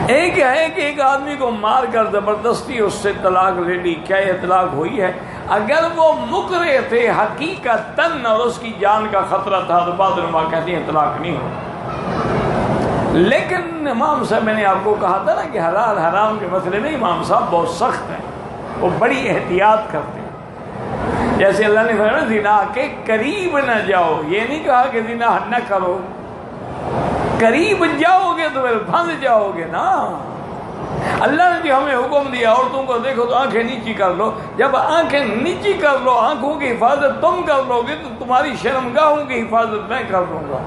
ایک ہے کہ ایک آدمی کو مار کر زبردستی اس سے طلاق لے لی، کیا یہ طلاق ہوئی ہے؟ اگر وہ مکرے تھے حقیقتاً اور اس کی جان کا خطرہ تھا تو بعض علماء کہتے ہیں طلاق نہیں ہو۔ لیکن امام صاحب، میں نے آپ کو کہا تھا نا کہ حلال حرام کے مسئلے میں امام صاحب بہت سخت ہیں، وہ بڑی احتیاط کرتے ہیں۔ جیسے اللہ نے فرمایا زنا کے قریب نہ جاؤ، یہ نہیں کہا کہ زنا نہ کرو، قریب جاؤ گے تو پھر پھنس جاؤ گے نا۔ اللہ نے جو ہمیں حکم دیا عورتوں کو دیکھو تو آنکھیں نیچی کر لو، جب آنکھیں نیچی کر لو، آنکھوں کی حفاظت تم کر لو گے تو تمہاری شرمگاہوں کی حفاظت میں کر لوں گا۔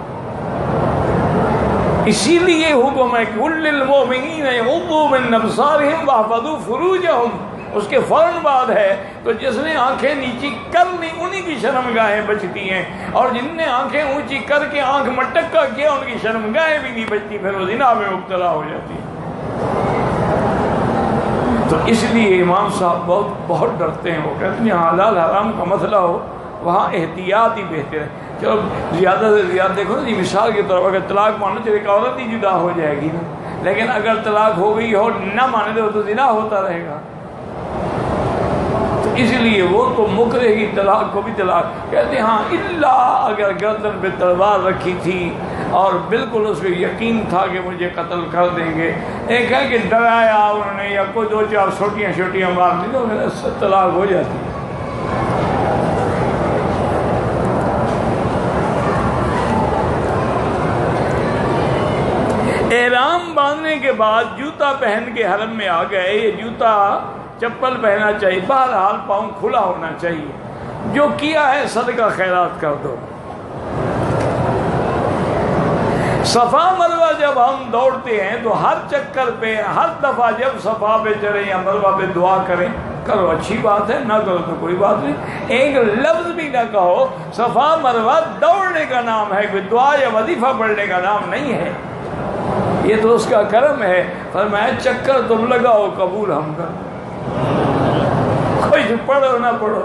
اسی لیے حکم ہے کہ قُل لِّلْمُؤْمِنِينَ يَغُضُّوا مِنْ أَبْصَارِهِمْ وَيَحْفَظُوا فُرُوجَهُمْ، اس کے فوراً بعد ہے تو جس نے آنکھیں نیچی کر لی انہی کی شرمگاہیں بچتی ہیں، اور جن نے آنکھیں اونچی کر کے آنکھ مٹکا کیا ان کی شرمگاہیں بھی نہیں بچتی، پھر وہ زنا میں مبتلا ہو جاتی ہے۔ تو اس لیے امام صاحب بہت ڈرتے ہیں، وہ کہتے ہیں حلال حرام کا مسئلہ ہو وہاں احتیاط ہی بہتر ہے۔ چلو زیادہ سے زیادہ دیکھو نا جی، مثال کے طور پر اگر طلاق مانو تو ایک عورت ہی جدا ہو جائے گی نا، لیکن اگر طلاق ہو گئی ہو نہ مانے تو زنا ہوتا رہے گا۔ تو اس لیے وہ تو مکرے کی طلاق کو بھی طلاق کہتے ہیں۔ ہاں الا اگر گردن پہ تلوار رکھی تھی اور بالکل اس کو یقین تھا کہ مجھے قتل کر دیں گے، ایک ہے کہ ڈرایا انہوں نے یا کوئی دو چار چھوٹیاں مار دی تو طلاق ہو جاتی ہے۔ احرام باندھنے کے بعد جوتا پہن کے حرم میں آ گئے، یہ جوتا چپل پہننا چاہیے، بہرحال پاؤں کھلا ہونا چاہیے، جو کیا ہے صدقہ خیرات کر دو۔ صفا مروہ جب ہم دوڑتے ہیں تو ہر چکر پہ ہر دفعہ جب صفا پہ چڑھیں یا مروہ پہ دعا کریں، کرو اچھی بات ہے، نہ کرو تو کوئی بات نہیں، ایک لفظ بھی نہ کہو۔ صفا مروہ دوڑنے کا نام ہے، کوئی دعا یا وظیفہ پڑھنے کا نام نہیں ہے، یہ تو اس کا کرم ہے۔ فرمایا چکر تم لگاؤ قبول ہم کر، کوئی پڑھو نہ پڑھو۔